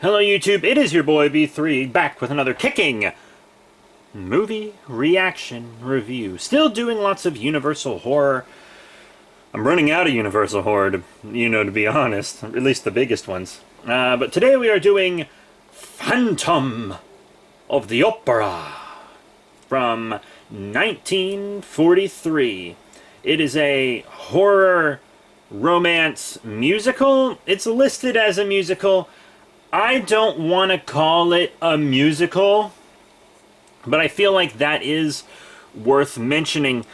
Hello YouTube, it is your boy B3 back with another kicking movie reaction review. Still doing lots of Universal horror. I'm running out of Universal horror, to be honest. At least the biggest ones. But today we are doing Phantom of the Opera from 1943. It is a horror romance musical. It's listed as a musical. I don't want to call it a musical, but I feel like that is worth mentioning.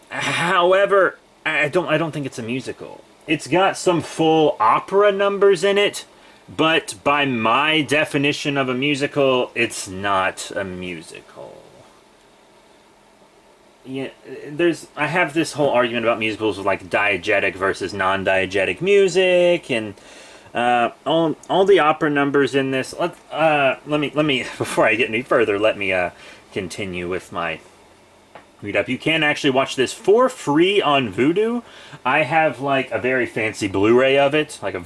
However, I don't think it's a musical. It's got some full opera numbers in it, but by my definition of a musical, it's not a musical. Yeah, I have this whole argument about musicals with like diegetic versus non-diegetic music, and all the opera numbers in this. Let me before I get any further, let me continue with my read up. You can actually watch this for free on Vudu. I have like a very fancy Blu-ray of it, like a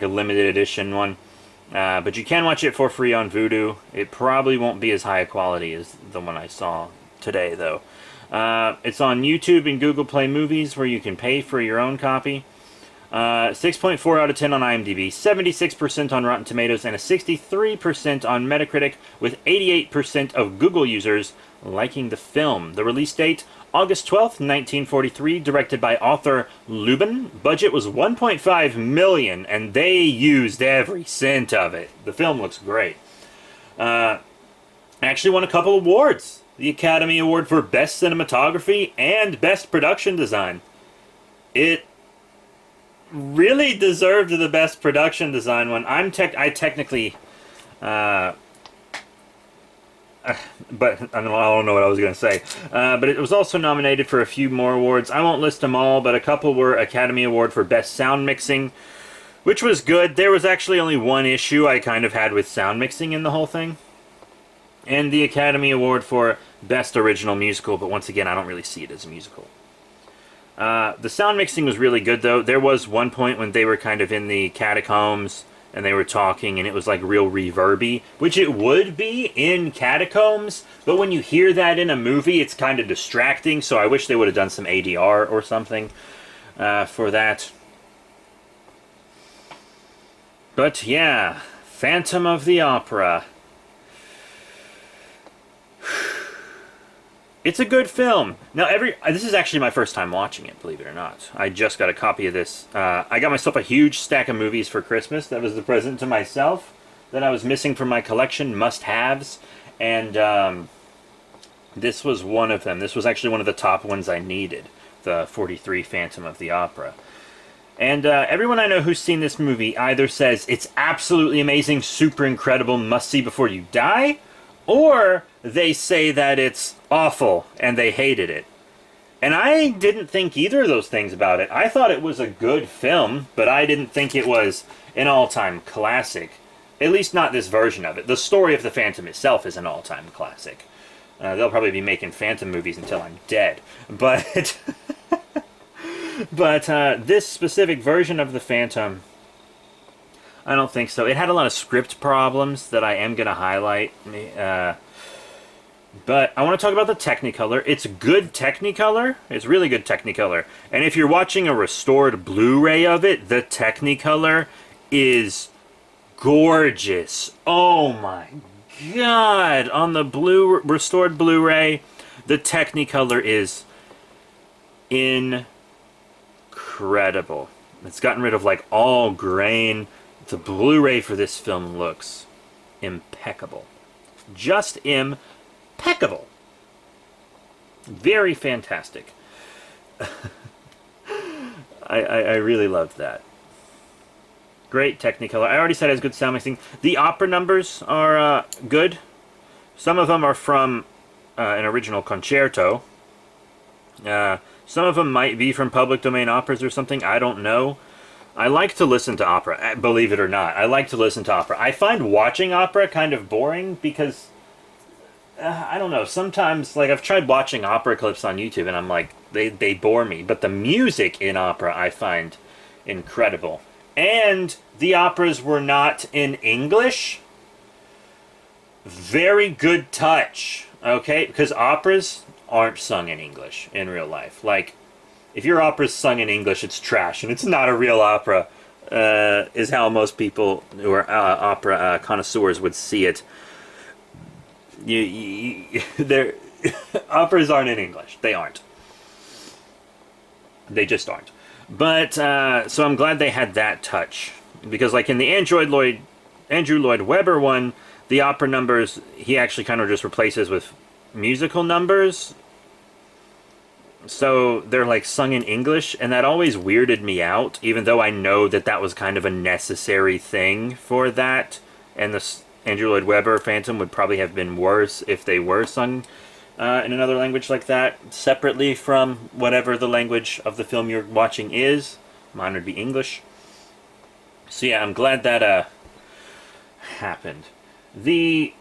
limited edition one. But you can watch it for free on Vudu. It probably won't be as high a quality as the one I saw today, though. It's on YouTube and Google Play Movies, where you can pay for your own copy. 6.4 out of 10 on IMDb, 76% on Rotten Tomatoes, and a 63% on Metacritic, with 88% of Google users liking the film. The release date, August 12th, 1943, directed by Arthur Lubin. Budget was $1.5 million, and they used every cent of it. The film looks great. Actually won a couple awards. The Academy Award for Best Cinematography and Best Production Design. It really deserved the Best Production Design one. I technically... but I don't know what I was going to say. But it was also nominated for a few more awards. I won't list them all, but a couple were Academy Award for Best Sound Mixing, which was good. There was actually only one issue I kind of had with sound mixing in the whole thing. And the Academy Award for Best Original Musical, but once again, I don't really see it as a musical. The sound mixing was really good, though. There was one point when they were kind of in the catacombs, and they were talking, and it was like real reverby, which it would be in catacombs, but when you hear that in a movie, it's kind of distracting, so I wish they would have done some ADR or something for that. But yeah, Phantom of the Opera. It's a good film. Now, this is actually my first time watching it, believe it or not. I just got a copy of this. I got myself a huge stack of movies for Christmas. That was the present to myself that I was missing from my collection, must-haves. And this was one of them. This was actually one of the top ones I needed, the 43 Phantom of the Opera. And everyone I know who's seen this movie either says it's absolutely amazing, super incredible, must-see before you die, or they say that it's awful and they hated it. And I didn't think either of those things about it. I thought it was a good film, but I didn't think it was an all-time classic. At least not this version of it. The story of the Phantom itself is an all-time classic. They'll probably be making Phantom movies until I'm dead. But, this specific version of the Phantom, I don't think so. It had a lot of script problems that I am going to highlight. But I want to talk about the Technicolor. It's good Technicolor. It's really good Technicolor. And if you're watching a restored Blu-ray of it, the Technicolor is gorgeous. Oh my god! On the restored Blu-ray, the Technicolor is incredible. It's gotten rid of like all grain. The Blu-ray for this film looks impeccable. Just impeccable. Very fantastic. I really loved that. Great Technicolor. I already said it has good sound mixing. The opera numbers are good. Some of them are from an original concerto. Some of them might be from public domain operas or something. I don't know. I like to listen to opera, believe it or not. I like to listen to opera. I find watching opera kind of boring because, I don't know, sometimes, like, I've tried watching opera clips on YouTube and I'm like, they bore me. But the music in opera I find incredible. and the operas were not in English. Very good touch, okay? Because operas aren't sung in English in real life. Like, if your opera's sung in English, it's trash, and it's not a real opera, is how most people who are opera connoisseurs would see it. Operas aren't in English. They aren't. They just aren't. But, so I'm glad they had that touch. Because, like, in the Andrew Lloyd Webber one, the opera numbers, he actually kind of just replaces with musical numbers. So they're, like, sung in English, and that always weirded me out, even though I know that that was kind of a necessary thing for that. And the Andrew Lloyd Webber Phantom would probably have been worse if they were sung in another language like that, separately from whatever the language of the film you're watching is. Mine would be English. So yeah, I'm glad that happened. The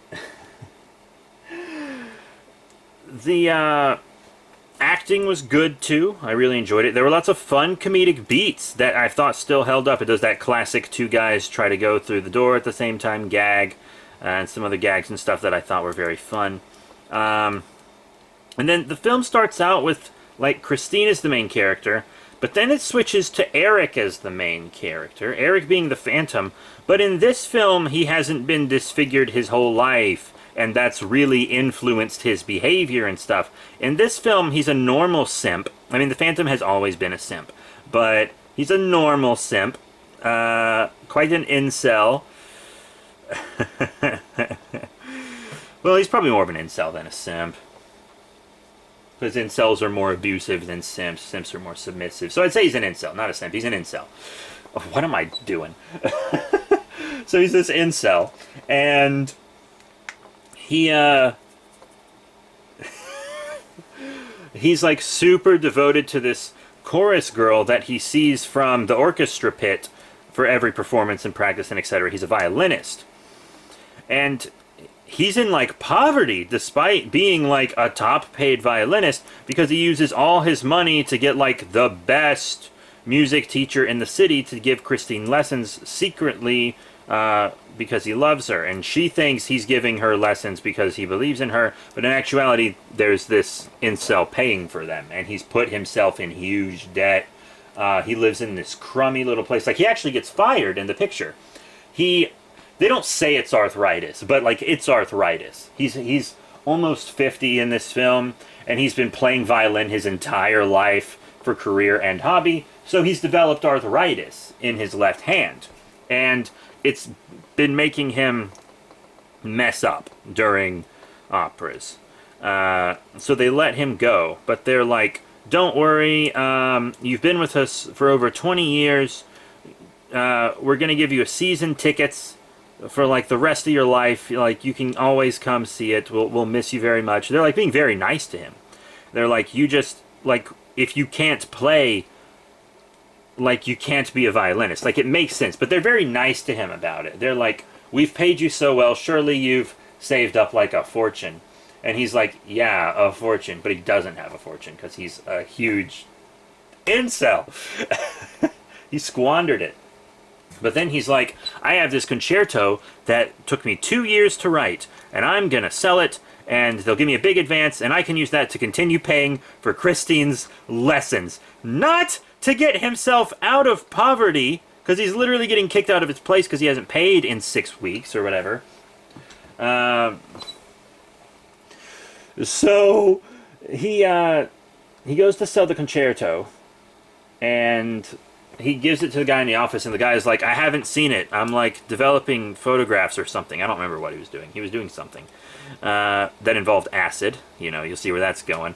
acting was good too. I really enjoyed it. There were lots of fun comedic beats that I thought still held up. It does that classic two guys try to go through the door at the same time gag, and some other gags and stuff that I thought were very fun. And then the film starts out with, like, Christine is the main character, but then it switches to Eric as the main character, Eric being the Phantom. But in this film, he hasn't been disfigured his whole life, and that's really influenced his behavior and stuff. In this film, he's a normal simp. I mean, the Phantom has always been a simp, but he's a normal simp. Quite an incel. Well, he's probably more of an incel than a simp. Because incels are more abusive than simps. Simps are more submissive. So I'd say he's an incel, not a simp. He's an incel. Oh, what am I doing? So he's this incel. And he, he's like super devoted to this chorus girl that he sees from the orchestra pit for every performance and practice and etc. He's a violinist. And he's in, like, poverty, despite being, like, a top-paid violinist, because he uses all his money to get, like, the best music teacher in the city to give Christine lessons secretly, because he loves her. And she thinks he's giving her lessons because he believes in her, but in actuality, there's this incel paying for them, and he's put himself in huge debt. He lives in this crummy little place. Like, he actually gets fired in the picture. They don't say it's arthritis, but, like, it's arthritis. He's almost 50 in this film, and he's been playing violin his entire life for career and hobby, so he's developed arthritis in his left hand. And it's been making him mess up during operas. So they let him go, but they're like, don't worry, you've been with us for over 20 years, we're going to give you a season tickets for, like, the rest of your life. Like, you can always come see it. We'll miss you very much. They're, like, being very nice to him. They're like, you just, like, if you can't play, like, you can't be a violinist. Like, it makes sense. But they're very nice to him about it. They're like, we've paid you so well. Surely you've saved up, like, a fortune. And he's like, yeah, a fortune. But he doesn't have a fortune because he's a huge incel. He squandered it. But then he's like, I have this concerto that took me 2 years to write, and I'm going to sell it, and they'll give me a big advance, and I can use that to continue paying for Christine's lessons. Not to get himself out of poverty, because he's literally getting kicked out of his place because he hasn't paid in 6 weeks or whatever. So he goes to sell the concerto, and he gives it to the guy in the office, and the guy is like, I haven't seen it. I'm, like, developing photographs or something. I don't remember what he was doing. He was doing something that involved acid. You know, you'll see where that's going.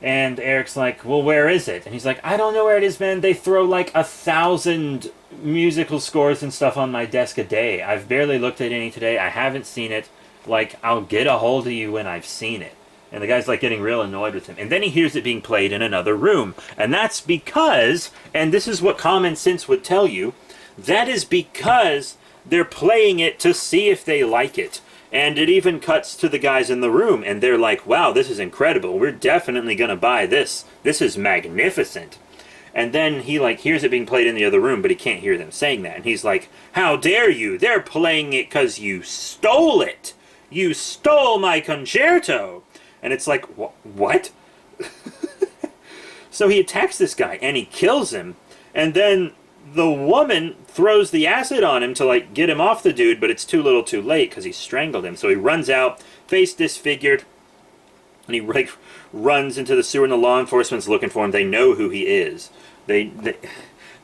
And Eric's like, well, where is it? And he's like, I don't know where it is, man. They throw, like, 1,000 musical scores and stuff on my desk a day. I've barely looked at any today. I haven't seen it. Like, I'll get a hold of you when I've seen it. And the guy's, like, getting real annoyed with him. And then he hears it being played in another room. And that's because, and this is what common sense would tell you, that is because they're playing it to see if they like it. And it even cuts to the guys in the room, and they're like, wow, this is incredible. We're definitely going to buy this. This is magnificent. And then he like hears it being played in the other room, but he can't hear them saying that. And he's like, "How dare you? They're playing it because you stole it. You stole my concerto." And it's like, what? So he attacks this guy and he kills him. And then the woman throws the acid on him to like get him off the dude, but it's too little too late because he strangled him. So he runs out, face disfigured, and he like runs into the sewer, and the law enforcement's looking for him. They know who he is. They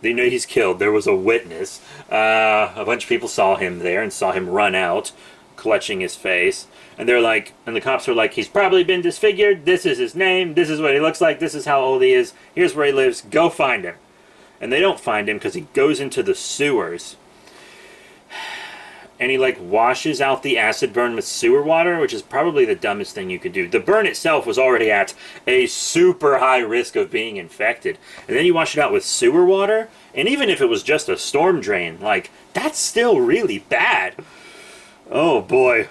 know he's killed. There was a witness. A bunch of people saw him there and saw him run out, clutching his face. And they're like, and the cops are like, he's probably been disfigured. This is his name. This is what he looks like. This is how old he is. Here's where he lives. Go find him. And they don't find him because he goes into the sewers. And he like washes out the acid burn with sewer water, which is probably the dumbest thing you could do. The burn itself was already at a super high risk of being infected. And then you wash it out with sewer water. And even if it was just a storm drain, like, that's still really bad. Oh boy.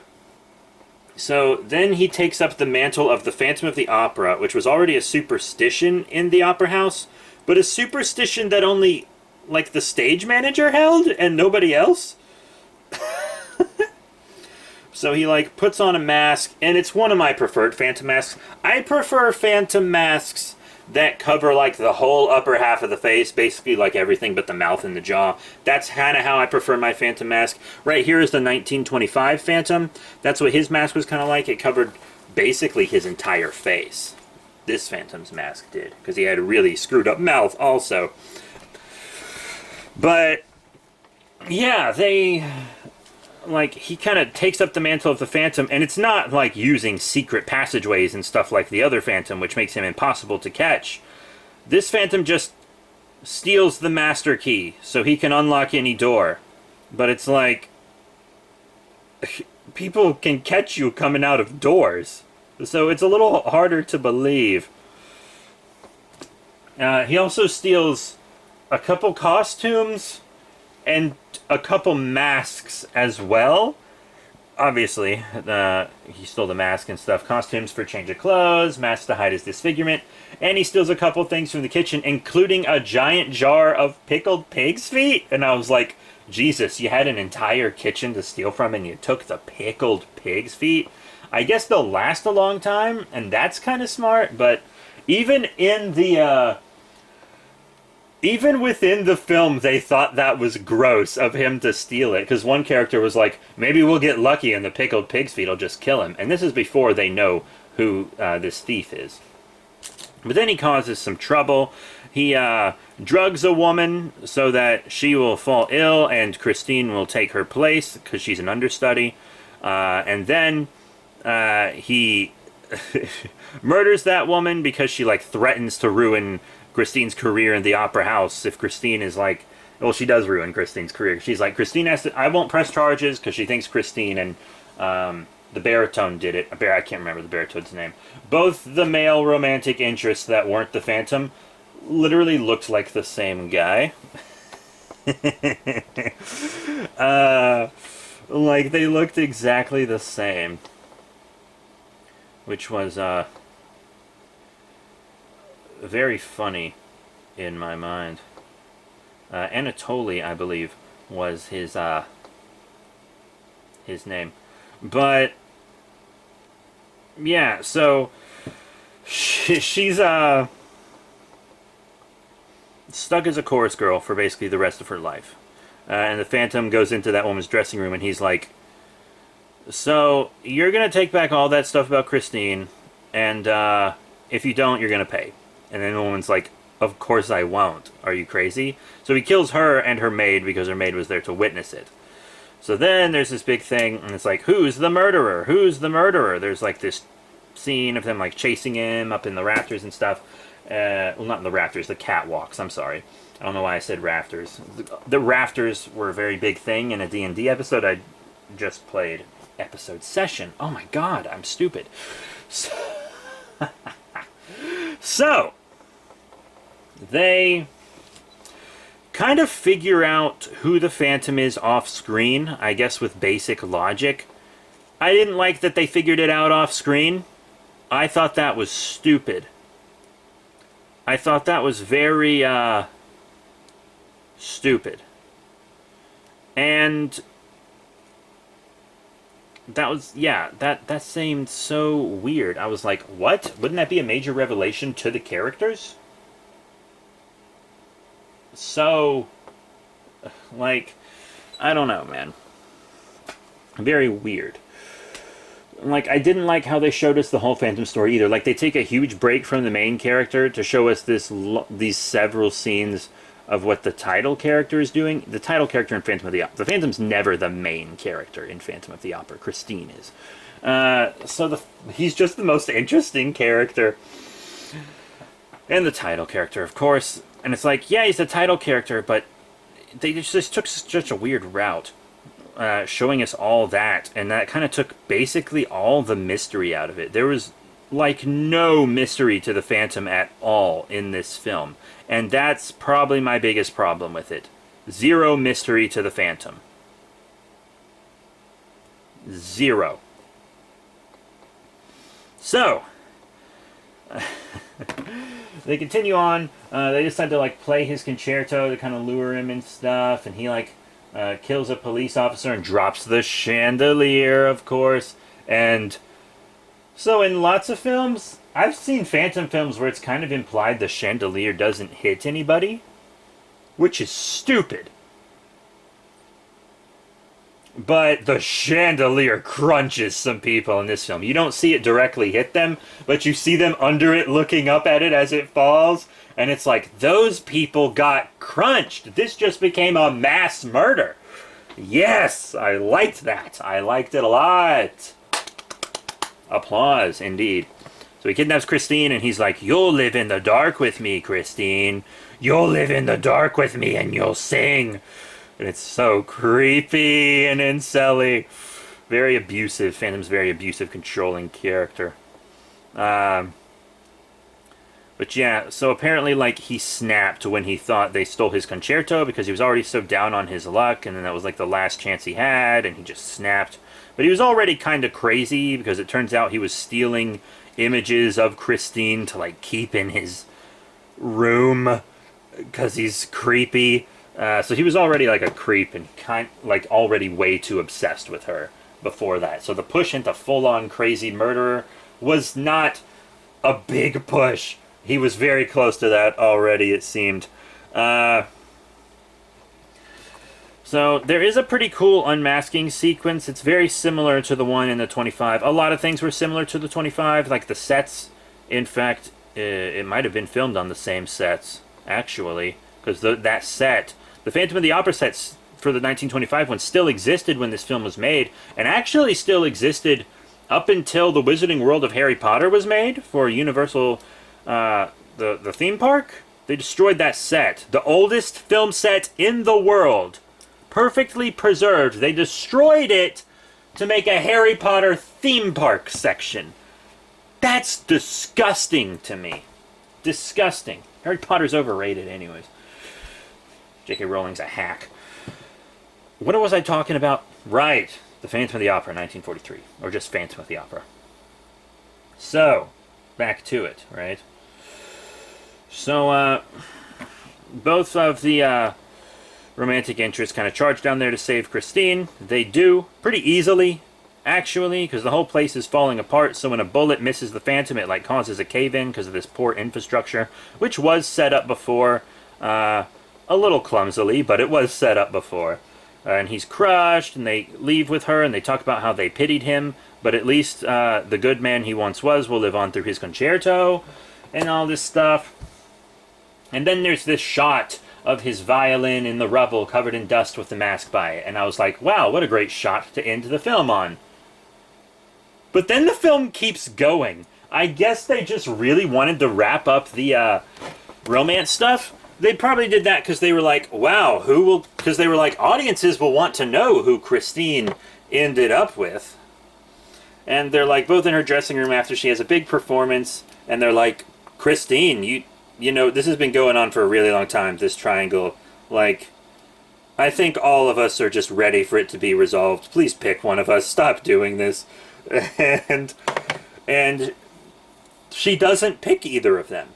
So then he takes up the mantle of the Phantom of the Opera, which was already a superstition in the opera house, but a superstition that only, like, the stage manager held and nobody else. So he, like, puts on a mask, and it's one of my preferred Phantom masks. I prefer Phantom masks that cover, like, the whole upper half of the face, basically, like, everything but the mouth and the jaw. That's kind of how I prefer my Phantom mask. Right here is the 1925 Phantom. That's what his mask was kind of like. It covered basically his entire face. This Phantom's mask did, because he had a really screwed up mouth also. But yeah, like, he kind of takes up the mantle of the Phantom, and it's not like using secret passageways and stuff like the other Phantom, which makes him impossible to catch. This Phantom just steals the master key so he can unlock any door. But it's like, people can catch you coming out of doors, so it's a little harder to believe. He also steals a couple costumes and a couple masks as well. Obviously, he stole the mask and stuff. Costumes for change of clothes, masks to hide his disfigurement, and he steals a couple things from the kitchen, including a giant jar of pickled pig's feet. And I was like, Jesus, you had an entire kitchen to steal from and you took the pickled pig's feet? I guess they'll last a long time, and that's kind of smart, but even in the, even within the film, they thought that was gross of him to steal it, because one character was like, maybe we'll get lucky and the pickled pig's feet will just kill him. And this is before they know who this thief is. But then he causes some trouble. He drugs a woman so that she will fall ill and Christine will take her place because she's an understudy. And then he murders that woman because she like threatens to ruin Christine's career in the opera house. If Christine is like, well, she does ruin Christine's career. She's like, Christine has to, I won't press charges, because she thinks Christine and the baritone did it. I can't remember the baritone's name. Both the male romantic interests that weren't the Phantom literally looked like the same guy. Like, they looked exactly the same. Which was very funny in my mind. Anatoly, I believe, was his name. But yeah, so she's stuck as a chorus girl for basically the rest of her life. And the Phantom goes into that woman's dressing room and he's like, so you're gonna take back all that stuff about Christine, and if you don't, you're gonna pay. And then the woman's like, of course I won't. Are you crazy? So he kills her and her maid because her maid was there to witness it. So then there's this big thing, and it's like, who's the murderer? Who's the murderer? There's like this scene of them like chasing him up in the rafters and stuff. Well, not in the rafters, the catwalks. I'm sorry. I don't know why I said rafters. The rafters were a very big thing in a D&D episode I just played. Episode session. Oh my god, I'm stupid. So they kind of figure out who the Phantom is off screen, I guess with basic logic. I didn't like that they figured it out off screen. I thought that was stupid. I thought that was very stupid. And that was, yeah, that seemed so weird. I was like, what? Wouldn't that be a major revelation to the characters? So, like, I don't know, man. Very weird. Like, I didn't like how they showed us the whole Phantom story either. Like, they take a huge break from the main character to show us these several scenes of what the title character is doing. The title character in Phantom of the Opera. The Phantom's never the main character in Phantom of the Opera. Christine is. He's just the most interesting character. And the title character, of course. And it's like, yeah, he's the title character, but they just took such a weird route. Showing us all that, and that kind of took basically all the mystery out of it. There was like no mystery to the Phantom at all in this film, and that's probably my biggest problem with it. Zero mystery to the Phantom. Zero. So they continue on. They decide to like play his concerto to kind of lure him and stuff, and he like kills a police officer and drops the chandelier, of course. And so in lots of films, I've seen Phantom films where it's kind of implied the chandelier doesn't hit anybody, which is stupid. But the chandelier crunches some people in this film. You don't see it directly hit them, but you see them under it looking up at it as it falls. And it's like, those people got crunched. This just became a mass murder. Yes, I liked that. I liked it a lot. Applause, indeed. So he kidnaps Christine, and he's like, you'll live in the dark with me, Christine. You'll live in the dark with me, and you'll sing. And it's so creepy and incelly. Very abusive. Phantom's very abusive, controlling character. But yeah, so apparently, like, he snapped when he thought they stole his concerto because he was already so down on his luck, and then that was, like, the last chance he had, and he just snapped. But he was already kind of crazy because it turns out he was stealing images of Christine to, like, keep in his room because he's creepy. So he was already, like, a creep and already way too obsessed with her before that. So the push into full-on crazy murderer was not a big push. He was very close to that already, it seemed. So there is a pretty cool unmasking sequence. It's very similar to the one in the 25. A lot of things were similar to the 25, like the sets. In fact, it might have been filmed on the same sets, actually, because that set, the Phantom of the Opera sets for the 1925 one, still existed when this film was made, and actually still existed up until the Wizarding World of Harry Potter was made for Universal. The theme park, they destroyed that set. The oldest film set in the world. Perfectly preserved. They destroyed it to make a Harry Potter theme park section. That's disgusting to me. Disgusting. Harry Potter's overrated anyways. J.K. Rowling's a hack. What was I talking about? Right. The Phantom of the Opera, 1943. Or just Phantom of the Opera. So, back to it, right? So, both of the romantic interests kind of charge down there to save Christine. They do, pretty easily, actually, because the whole place is falling apart, so when a bullet misses the Phantom, it like causes a cave-in because of this poor infrastructure, which was set up before, a little clumsily, but it was set up before. And he's crushed, and they leave with her, and they talk about how they pitied him, but at least the good man he once was will live on through his concerto, and all this stuff. And then there's this shot of his violin in the rubble covered in dust with the mask by it, and I was like, wow, what a great shot to end the film on. But then the film keeps going. I guess they just really wanted to wrap up the romance stuff. They probably did that because they were like, wow, because they were like, audiences will want to know who Christine ended up with. And they're like, both in her dressing room after she has a big performance, and they're like, Christine, you know, this has been going on for a really long time, this triangle. Like, I think all of us are just ready for it to be resolved. Please pick one of us. Stop doing this. And she doesn't pick either of them.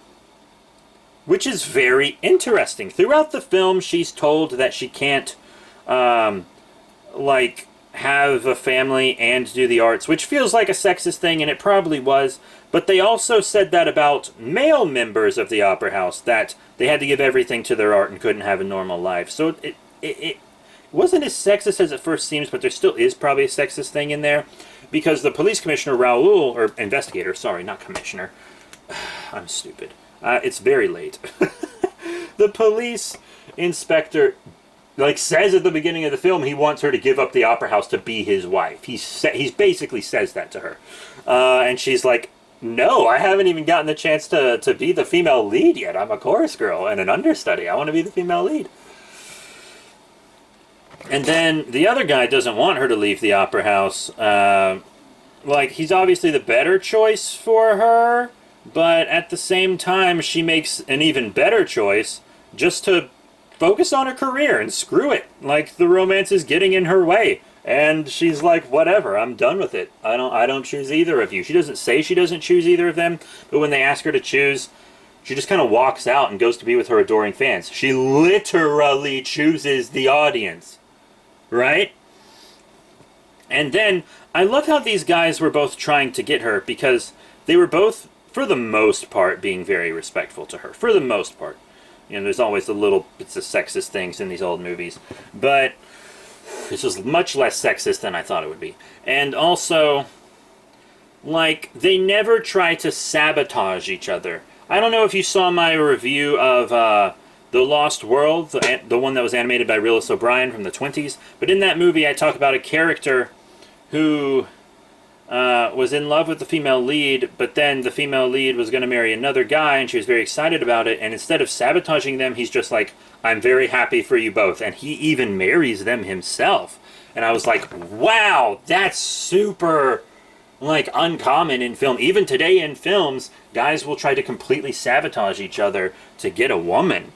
which is very interesting. Throughout the film, she's told that she can't, like, have a family and do the arts, which feels like a sexist thing, and it probably was. But they also said that about male members of the opera house, that they had to give everything to their art and couldn't have a normal life. So it wasn't as sexist as it first seems, but there still is probably a sexist thing in there. Because the police commissioner, Raoul, or investigator, sorry, not commissioner. I'm stupid. It's very late. The police inspector, like, says at the beginning of the film he wants her to give up the opera house to be his wife. He basically says that to her. And she's like, no, I haven't even gotten the chance to be the female lead yet. I'm a chorus girl and an understudy. I want to be the female lead. And then the other guy doesn't want her to leave the opera house. Like, he's obviously the better choice for her, but at the same time, she makes an even better choice just to focus on her career and screw it. Like, the romance is getting in her way. And she's like, whatever, I'm done with it. I don't choose either of you. She doesn't say she doesn't choose either of them, but when they ask her to choose, she just kind of walks out and goes to be with her adoring fans. She literally chooses the audience. Right? And then, I love how these guys were both trying to get her, because they were both, for the most part, being very respectful to her. For the most part. You know, there's always the little bits of sexist things in these old movies. But this was much less sexist than I thought it would be. And also, like, they never try to sabotage each other. I don't know if you saw my review of The Lost World, the one that was animated by Willis O'Brien from the 20s. But in that movie, I talk about a character who was in love with the female lead, but then the female lead was going to marry another guy, and she was very excited about it, and instead of sabotaging them, he's just like, I'm very happy for you both, and he even marries them himself. And I was like, wow, that's super, like, uncommon in film. Even today in films, guys will try to completely sabotage each other to get a woman.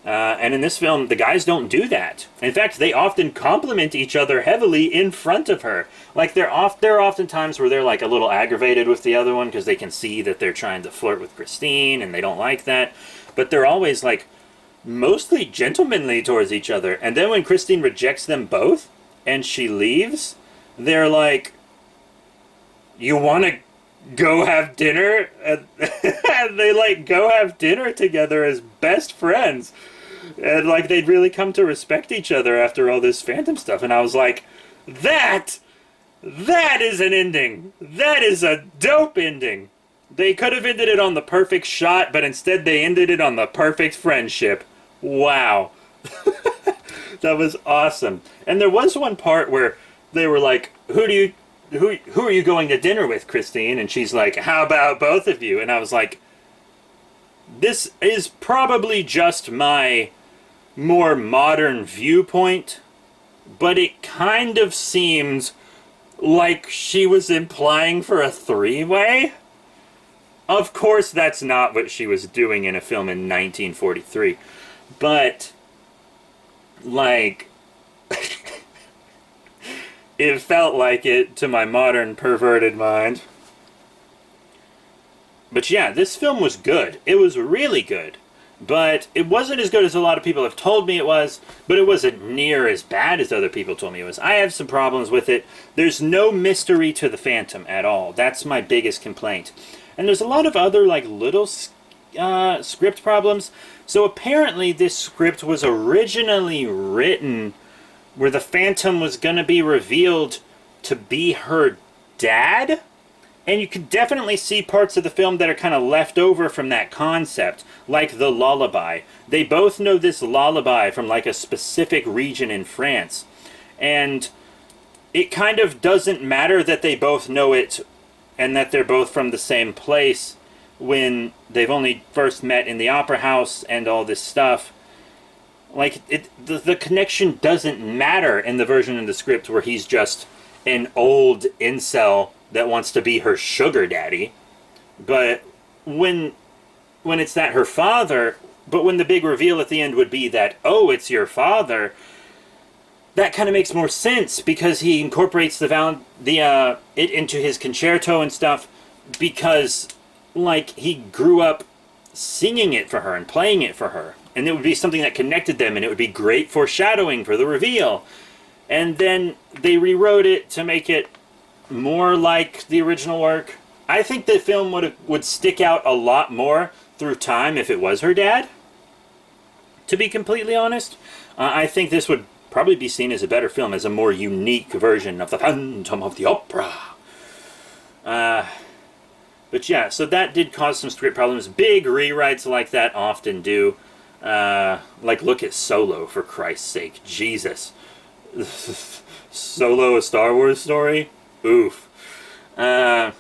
And in this film, the guys don't do that. In fact, they often compliment each other heavily in front of her. Like, there are often times where they're, like, a little aggravated with the other one because they can see that they're trying to flirt with Christine and they don't like that. But they're always, like, mostly gentlemanly towards each other. And then when Christine rejects them both and she leaves, they're like, you want to go have dinner? And they, like, go have dinner together as best friends. And, like, they'd really come to respect each other after all this Phantom stuff. And I was like, that is an ending. That is a dope ending. They could have ended it on the perfect shot, but instead they ended it on the perfect friendship. Wow. That was awesome. And there was one part where they were like, who are you going to dinner with, Christine? And she's like, how about both of you? And I was like, this is probably just my more modern viewpoint, but it kind of seems like she was implying for a three-way. Of course, that's not what she was doing in a film in 1943. But, like, it felt like it to my modern perverted mind. But yeah, this film was good. It was really good. But it wasn't as good as a lot of people have told me it was, but it wasn't near as bad as other people told me it was. I have some problems with it. There's no mystery to the Phantom at all. That's my biggest complaint. And there's a lot of other, like, little script problems. So apparently this script was originally written where the Phantom was going to be revealed to be her dad. And you could definitely see parts of the film that are kind of left over from that concept, like the lullaby. They both know this lullaby from, like, a specific region in France. And it kind of doesn't matter that they both know it and that they're both from the same place when they've only first met in the opera house and all this stuff. Like, the connection doesn't matter in the version in the script where he's just an old incel that wants to be her sugar daddy. But when it's that her father, but when the big reveal at the end would be that, oh, it's your father, that kind of makes more sense because he incorporates it into his concerto and stuff because, like, he grew up singing it for her and playing it for her. And it would be something that connected them, and it would be great foreshadowing for the reveal. And then they rewrote it to make it more like the original work. I think the film would stick out a lot more through time if it was her dad, to be completely honest. I think this would probably be seen as a better film, as a more unique version of the Phantom of the Opera. But yeah, so that did cause some script problems. Big rewrites like that often do. Like, look at Solo, for Christ's sake. Jesus. Solo, a Star Wars story? Oof. Yeah,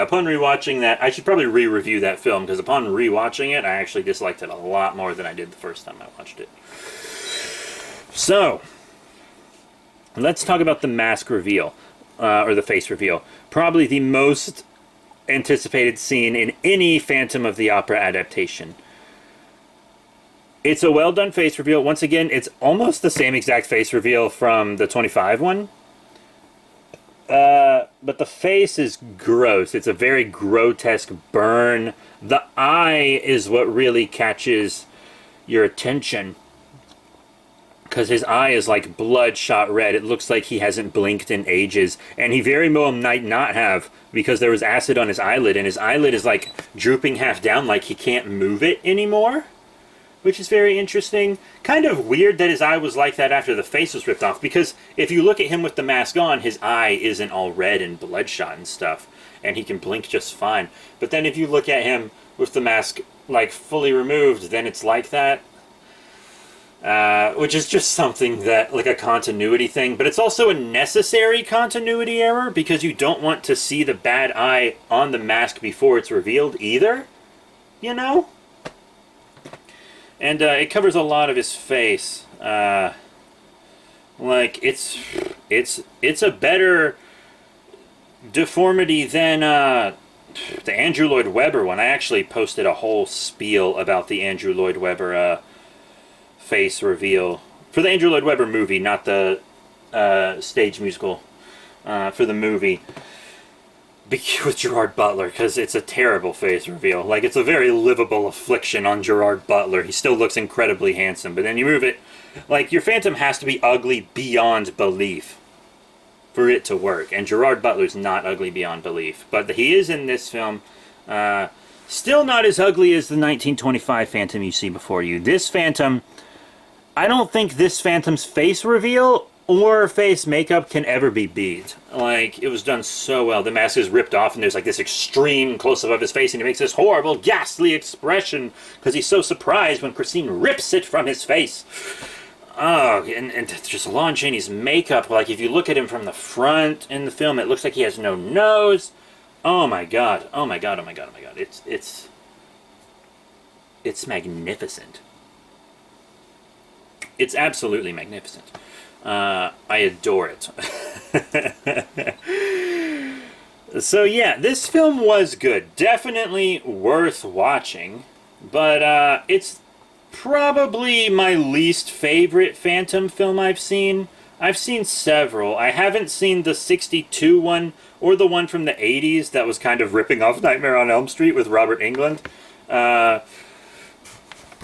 upon rewatching that, I should probably re-review that film, because upon rewatching it, I actually disliked it a lot more than I did the first time I watched it. So, let's talk about the mask reveal, or the face reveal. Probably the most anticipated scene in any Phantom of the Opera adaptation. It's a well-done face reveal. Once again, it's almost the same exact face reveal from the 25 one. But the face is gross. It's a very grotesque burn. The eye is what really catches your attention, because his eye is like bloodshot red. It looks like he hasn't blinked in ages, and he very well might not have, because there was acid on his eyelid, and his eyelid is like drooping half down, like he can't move it anymore, which is very interesting. Kind of weird that his eye was like that after the face was ripped off, because if you look at him with the mask on, his eye isn't all red and bloodshot and stuff, and he can blink just fine. But then if you look at him with the mask like fully removed, then it's like that. Which is just something that, like, a continuity thing, but it's also a necessary continuity error, because you don't want to see the bad eye on the mask before it's revealed either, you know? And it covers a lot of his face. Like, it's a better deformity than the Andrew Lloyd Webber one. I actually posted a whole spiel about the Andrew Lloyd Webber face reveal for the Andrew Lloyd Webber movie, not the stage musical, for the movie with Gerard Butler, because it's a terrible face reveal. Like, it's a very livable affliction on Gerard Butler. He still looks incredibly handsome, but then you move it, like, your Phantom has to be ugly beyond belief for it to work, and Gerard Butler's not ugly beyond belief, but he is in this film. Still not as ugly as the 1925 Phantom you see before you. This Phantom, I don't think this Phantom's face reveal or face makeup can ever be beat. Like, it was done so well. The mask is ripped off, and there's like this extreme close-up of his face, and he makes this horrible, ghastly expression because he's so surprised when Christine rips it from his face. Oh, and just Lon Chaney's makeup, like, if you look at him from the front in the film, it looks like he has no nose. Oh my god. Oh my god, oh my god, oh my god. It's magnificent. It's absolutely magnificent. I adore it. So yeah, this film was good. Definitely worth watching. But it's probably my least favorite Phantom film I've seen. I've seen several. I haven't seen the 62 one or the one from the 80s that was kind of ripping off Nightmare on Elm Street with Robert Englund.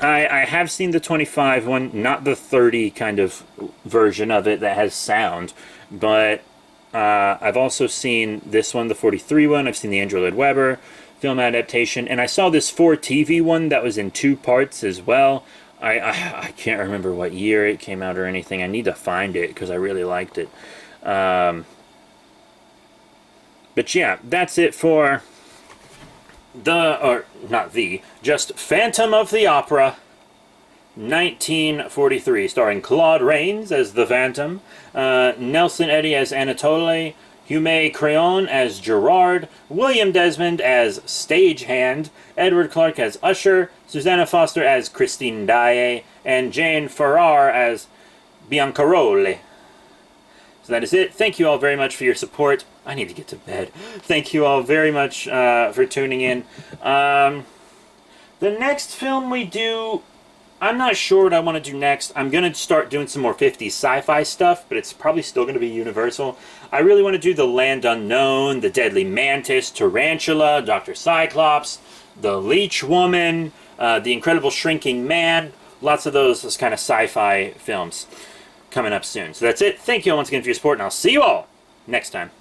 I have seen the 25 one, not the 30 kind of version of it that has sound, but I've also seen this one, the 43 one. I've seen the Andrew Lloyd Webber film adaptation, and I saw this 4TV one that was in 2 parts as well. I can't remember what year it came out or anything. I need to find it because I really liked it. But yeah, that's it for just Phantom of the Opera, 1943, starring Claude Rains as the Phantom, Nelson Eddy as Anatole, Hume Crayon as Gerard, William Desmond as Stagehand, Edward Clark as Usher, Susanna Foster as Christine Daae, and Jane Farrar as Biancarole. So that is it. Thank you all very much for your support. I need to get to bed. Thank you all very much for tuning in. The next film we do, I'm not sure what I want to do next. I'm going to start doing some more 50s sci-fi stuff, but it's probably still going to be Universal. I really want to do The Land Unknown, The Deadly Mantis, Tarantula, Dr. Cyclops, the Leech Woman, The Incredible Shrinking Man. Lots of those kind of sci-fi films coming up soon. So that's it. Thank you all once again for your support, and I'll see you all next time.